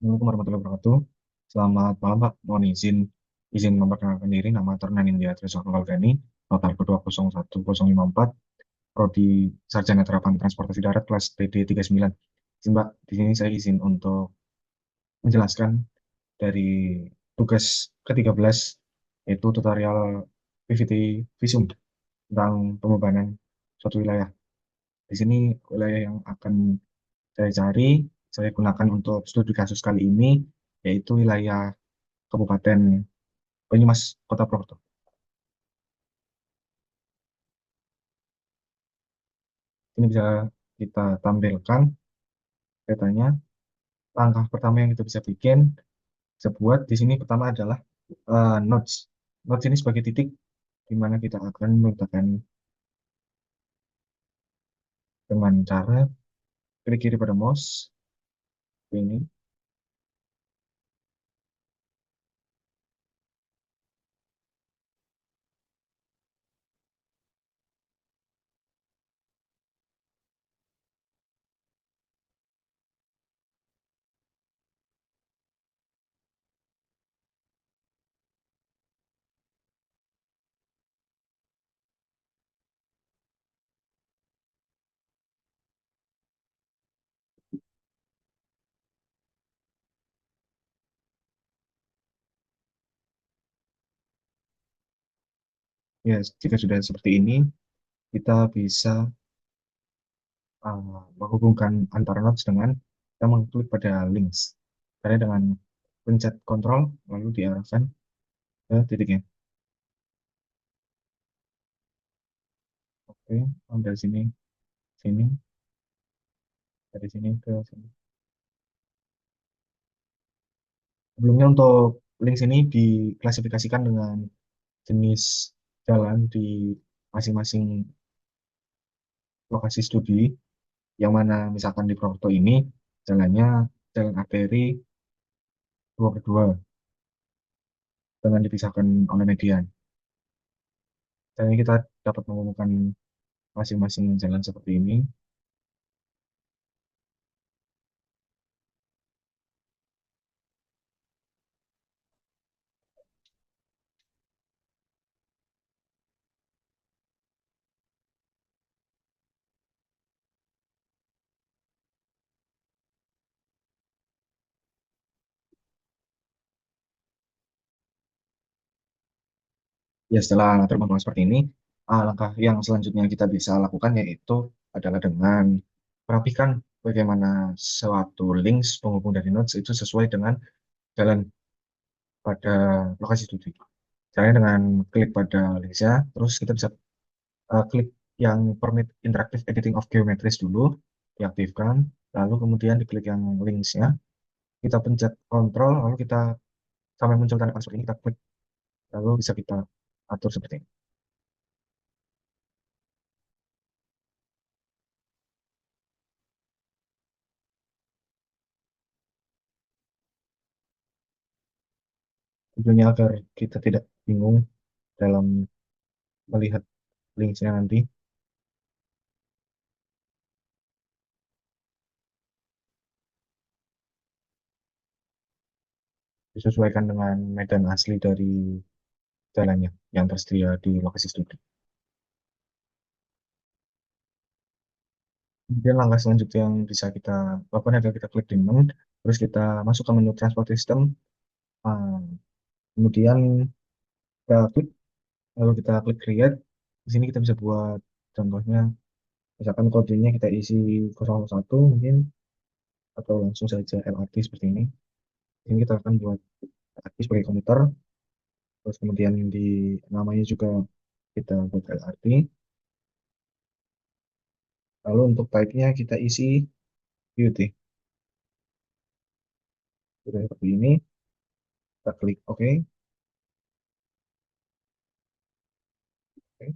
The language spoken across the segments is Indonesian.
Assalamualaikum warahmatullahi wabarakatuh. Selamat malam, Pak. Mohon izin memperkenalkan diri. Nama Turnan India Trisakti Gani, notar ke201.054, Prodi Sarjana Terapan Transportasi Darat kelas PD 39. Izin, Pak, di sini saya izin untuk menjelaskan dari tugas ke-13, yaitu tutorial PVT Visum tentang pembebanan suatu wilayah. Di sini wilayah yang akan saya cari, saya gunakan untuk studi kasus kali ini, yaitu wilayah Kabupaten Banyumas, Kota Purwokerto. Ini bisa kita tampilkan petanya. Langkah pertama yang kita bisa bikin, bisa buat di sini pertama adalah nodes. Nodes ini sebagai titik di mana kita akan meletakkan dengan cara klik kiri pada mouse ini. Ya, jika sudah seperti ini, kita bisa menghubungkan antara nodes dengan kita mengklik pada links. Caranya dengan pencet kontrol lalu diarahkan ke titiknya. Oke, dari sini, sini, dari sini ke sini. Sebelumnya untuk links ini diklasifikasikan dengan jenis jalan di masing-masing lokasi studi, yang mana misalkan di Purwokerto ini jalannya jalan arteri 2/2 dengan dipisahkan oleh median. Dan kita dapat menemukan masing-masing jalan seperti ini. Ya, setelah terbangun seperti ini, langkah yang selanjutnya kita bisa lakukan yaitu adalah dengan merapikan bagaimana suatu links penghubung dari nodes itu sesuai dengan jalan pada lokasi studi. Caranya dengan klik pada linksnya, terus kita bisa klik yang permit interactive editing of geometries dulu, diaktifkan, lalu kemudian diklik yang linksnya, kita pencet kontrol, lalu kita sampai muncul tanda panah seperti ini, kita klik, lalu bisa kita atur seperti ini. Tujuannya agar kita tidak bingung dalam melihat linksnya nanti, disesuaikan dengan medan asli dari jalannya yang tersedia di lokasi studi. Kemudian langkah selanjutnya yang bisa kita lakukan adalah kita klik di menu, terus kita masuk ke menu transport system, ah, kemudian kita klik, lalu kita klik create. Di sini kita bisa buat contohnya, misalkan kodenya kita isi 001 mungkin, atau langsung saja LRT seperti ini. Ini kita akan buat LRT sebagai komuter, terus kemudian di namanya juga kita buat LRT. Lalu untuk type-nya kita isi UT. Sudah seperti ini, kita klik OK. Oke.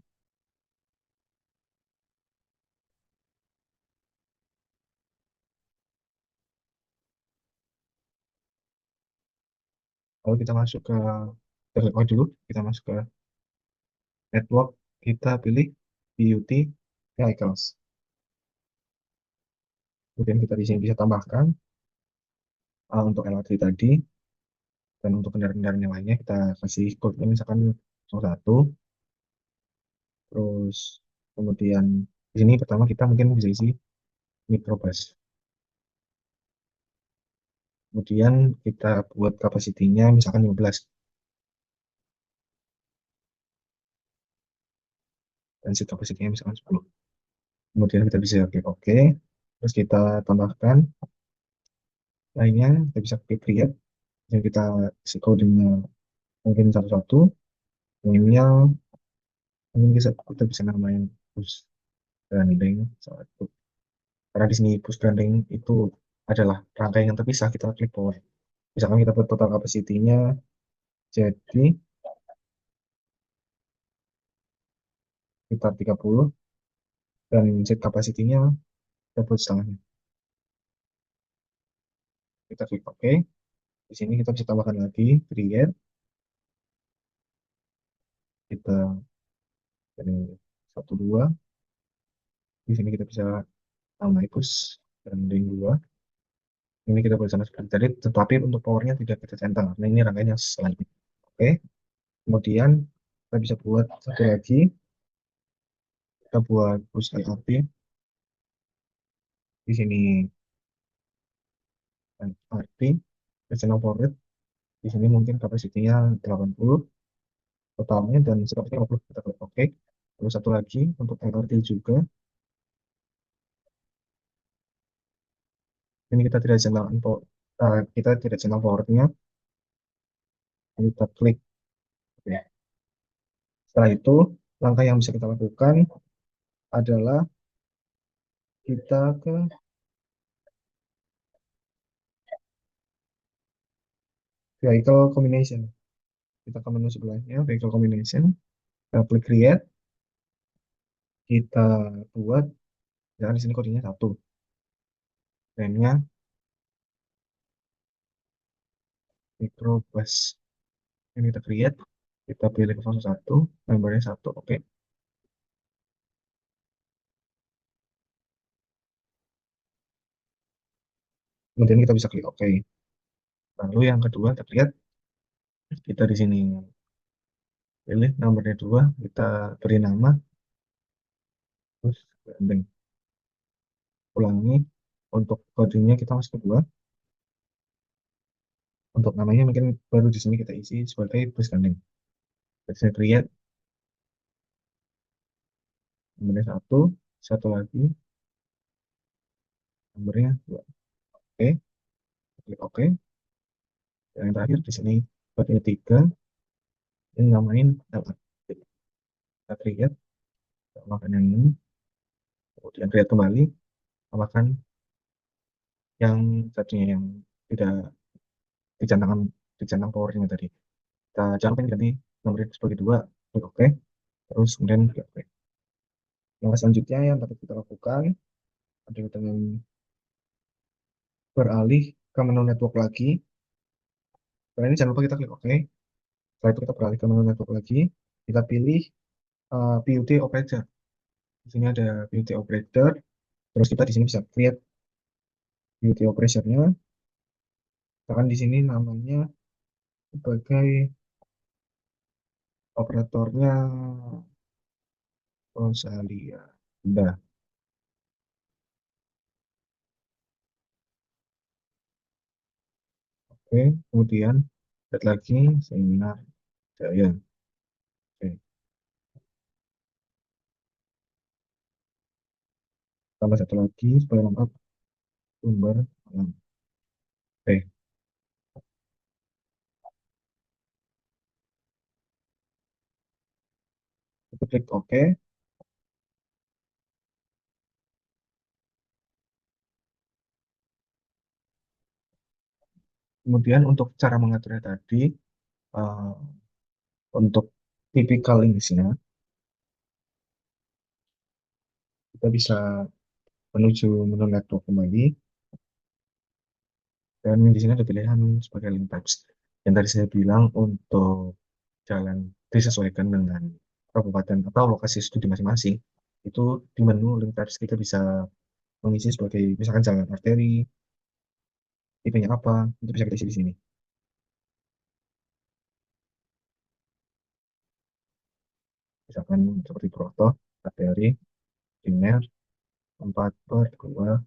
Lalu kita masuk ke dulu, kita masuk ke network, kita pilih BUT Vehicles. Kemudian kita di sini bisa tambahkan untuk LRT tadi, dan untuk kendaraan-kendaraan yang lainnya kita kasih code misalkan 01. Terus kemudian di sini pertama kita mungkin bisa isi microbus. Kemudian kita buat kapasitinya misalkan 15 dan seat kapasitinya misalkan 10. Kemudian kita bisa klik OK. Terus kita tambahkan lainnya, kita bisa klik create dan kita isi kodenya mungkin satu-satu. Email mungkin kita bisa namain push branding satu. Karena di sini push branding itu adalah rangkaian yang terpisah, kita klik bawah. Misalkan kita buat total capacity-nya jadi sekitar 30 dan seat capacity-nya kita buat setengahnya. Kita klik OK. Di sini kita bisa tambahkan lagi create. Kita jadi 12. Di sini kita bisa tambah push branding 2. Ini kita buat sana seperti tadi, tetapi untuk powernya tidak kita centang. Nah ini rangkaian yang selanjutnya. Oke. Kemudian kita bisa buat satu lagi. Kita buat push LRT. Di sini LRT. Regional power rate. Di sini mungkin kapasitinya 80 totalnya dan kapasitas 50. Kita klik OK. Terus satu lagi untuk LRT juga. Ini kita tidak centang kita tidak centang powernya. Kita klik. Oke. Setelah itu langkah yang bisa kita lakukan adalah kita ke vehicle combination. Kita ke menu sebelahnya, vehicle combination, kita klik create, kita buat, jangan di sini kodenya 1, remnya microbus. Ini kita create, kita pilih ke fase 1, membernya 1, oke. Kemudian kita bisa klik oke. Lalu yang kedua, kita lihat, kita di sini pilih nomornya 2, kita beri nama, terus branding. Ulangi, untuk kodenya kita masuk ke 2, untuk namanya mungkin baru di sini kita isi sebagai bus branding. Kita create, nomornya 1, satu lagi, nomornya 2. Oke, klik OK. Dan yang terakhir di sini bagian 3, ini namain LRT. Kita create, tambahkan yang ini, kemudian create kembali, tambahkan yang satunya yang tidak dicentangkan dicentang powernya tadi. Kita jangan lupa ganti nomor sebagai 2, klik OK, terus kemudian klik OK. Langkah selanjutnya yang dapat kita lakukan adalah dengan beralih ke menu network lagi. Setelah ini jangan lupa kita klik OK. Setelah itu kita beralih ke menu network lagi. Kita pilih PUD operator. Di sini ada PUD operator. Terus kita di sini bisa create PUD operatornya. Misalkan di sini namanya sebagai operatornya Rosalia. Udah. Oke. Kemudian lihat lagi seminar Jaya. Oke. Tambah satu lagi supaya lengkap sumber alam. Oke. Kita klik OK. Kemudian untuk cara mengaturnya tadi, eh, untuk typical English-nya, kita bisa menuju menu network kembali. Dan di sini ada pilihan sebagai link types. Yang tadi saya bilang untuk jalan disesuaikan dengan kabupaten atau lokasi studi masing-masing. Itu di menu link types kita bisa mengisi sebagai misalkan jalan arteri, tipenya apa, itu bisa kita isi di sini. Misalkan seperti Proto, Arteri, Primer, 4/2.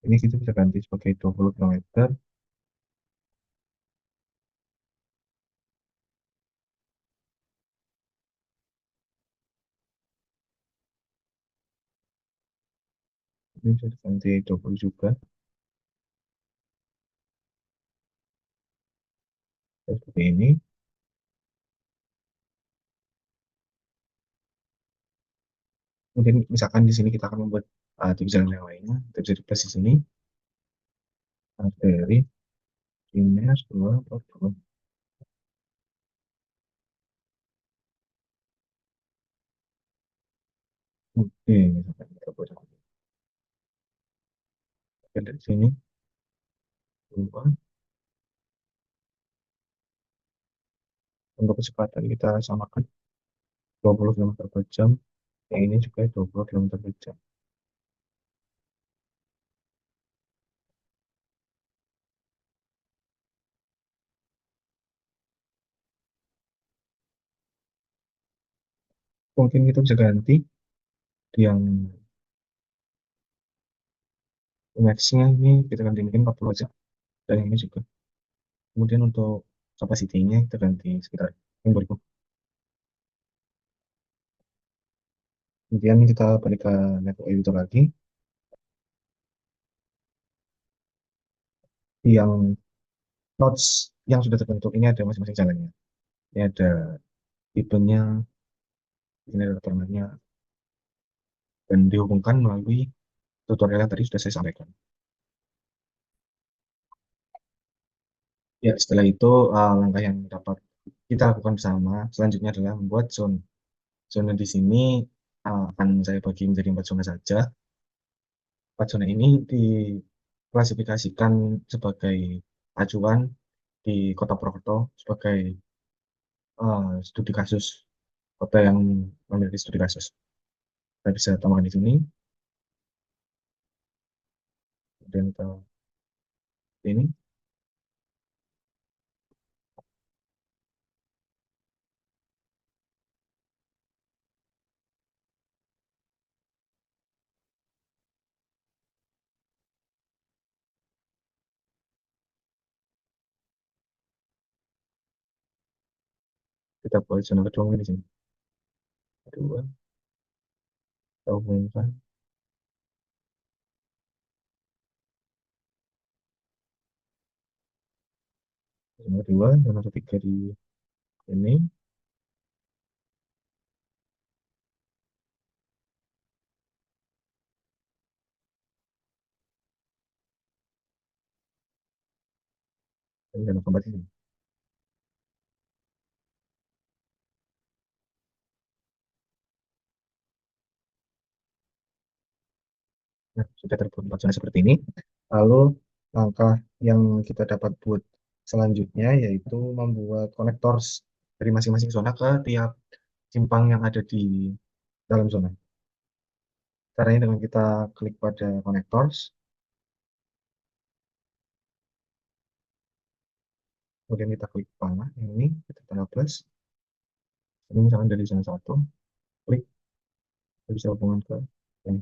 Ini kita bisa ganti sebagai 20 kilometer. Ini bisa diganti 20 juga. Seperti ini. Mungkin misalkan di sini kita akan membuat tips jalan yang lainnya. Kita bisa di plus di sini. Arteri, Primer, 2/2. Oke, misalkan kita buat dari sini. 2. Untuk kecepatan kita samakan 20 kilometer per jam. Yang ini juga 20 kilometer per jam. Mungkin kita bisa ganti yang max-nya ini kita ganti mungkin 40 aja. Dan yang ini juga. Kemudian untuk capacity-nya kita ganti sekitar 2000. Kemudian kita balik ke network editor lagi. Yang nodes yang sudah terbentuk ini ada masing-masing jalannya. Ini ada tipenya, ini ada terminalnya, dan dihubungkan melalui tutorial yang tadi sudah saya sampaikan. Ya, setelah itu langkah yang dapat kita lakukan bersama selanjutnya adalah membuat zone. Zona di sini akan saya bagi menjadi 4 zona saja. 4 zona ini diklasifikasikan sebagai acuan di Kota Purwokerto sebagai studi kasus, kota yang memiliki studi kasus. Kita bisa tambahkan di sini, kemudian kita ini kita buat zona kedua mungkin di sini. Kedua, kita hubungkan zona kedua, zona ketiga di ini, dan zona keempat di sini. Nah, sudah terbuat 4 zona seperti ini. Lalu langkah yang kita dapat buat selanjutnya yaitu membuat konektors dari masing-masing zona ke tiap simpang yang ada di dalam zona. Caranya dengan kita klik pada connectors, kemudian kita klik panah yang ini, kita tanda plus. Ini misalkan dari zona 1, klik, kita bisa hubungan ke ini.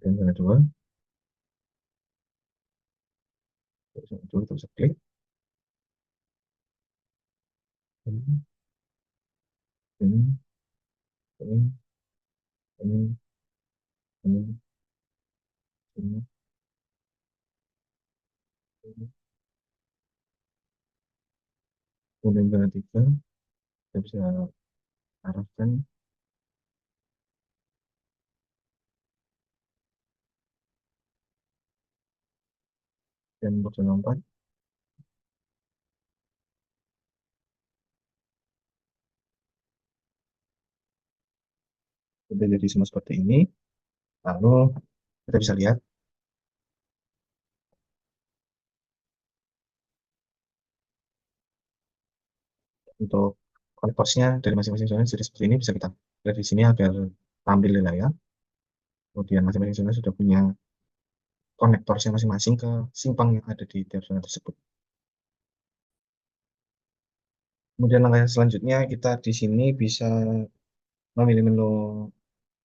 Kemudian zona 2, dari zona 2 kita bisa klik, ini, ini, ini, ini, ini, Ini, kemudian zona 3, kita bisa arahkan dan untuk zona 4, sudah jadi semua seperti ini. Lalu kita bisa lihat untuk konversnya dari masing-masing zona jadi seperti ini, bisa kita lihat di sini agar tampil di layar. Kemudian masing-masing zona sudah punya konektornya masing-masing ke simpang yang ada di tiap zona tersebut. Kemudian langkah selanjutnya kita di sini bisa memilih menu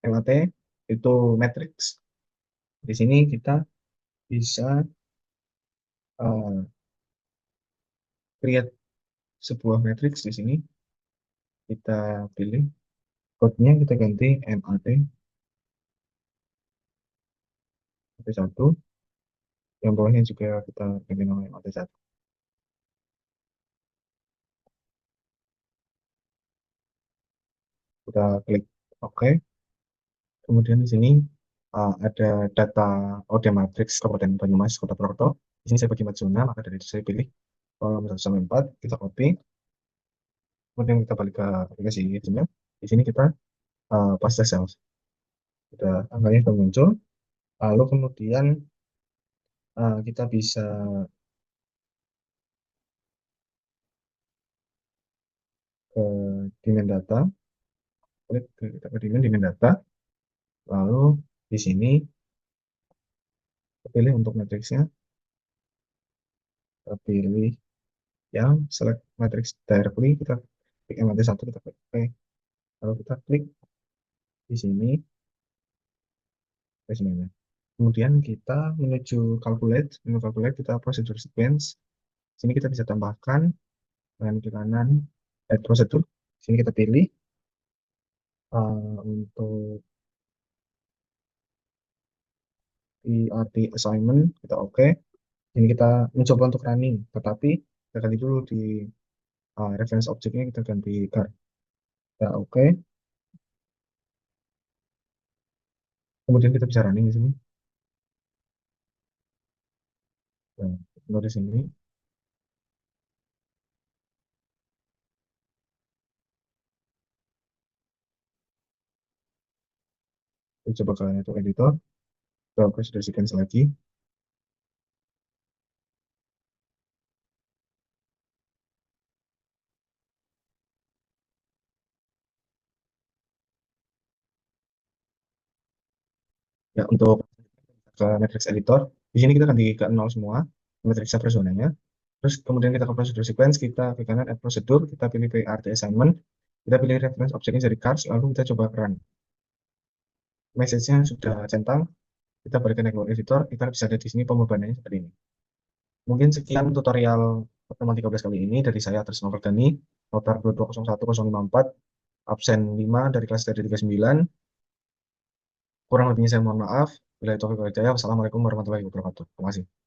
MAT, itu matrix. Di sini kita bisa create sebuah matrix. Di sini kita pilih code-nya, kita ganti MAT satu, yang bawahnya juga kita ganti nama MAT satu. Kita klik OK. Kemudian di sini ada data OD matrix Kabupaten Banyumas, Kota Purwokerto. Di sini saya bagi 4 zona, maka dari itu saya pilih kolom 1 sampai 4, kita copy. Kemudian kita balik ke aplikasi Gmail. Di sini kita paste cells. Sudah angkanya sudah muncul. Lalu kemudian kita bisa ke demand data. Klik kita ke demand data. Lalu di sini kita pilih untuk matriksnya. Kita pilih yang select matrix directly. Kita klik MAT satu, kita klik OK. Lalu kita klik di sini. Kemudian kita menuju calculate. Menu calculate kita procedure sequence. Sini kita bisa tambahkan dengan klik kanan add procedure. Sini kita pilih untuk ERT assignment, kita oke. Ini kita mencoba untuk running, tetapi kita ganti dulu di reference objeknya, kita ganti car. Kita oke. Kemudian kita bisa running di sini. Dan di sini kita coba ke network editor. Kita procedure sequence lagi. Ya, untuk ke matrix editor, di sini kita ganti ke 0 semua, matrix personanya. Terus kemudian kita ke procedure sequence, kita ke kanan add procedure, kita pilih PRT assignment, kita pilih reference objeknya dari cars, lalu kita coba run. Message-nya sudah centang, kita balik ke network editor, kita bisa lihat di sini pembebanannya seperti ini. Mungkin sekian tutorial pertemuan 13 kali ini dari saya, Trisno Verdani, notar 2201054, absen 5 dari kelas dari 39. Kurang lebihnya saya mohon maaf. Bila itu, wassalamualaikum warahmatullahi wabarakatuh. Terima kasih.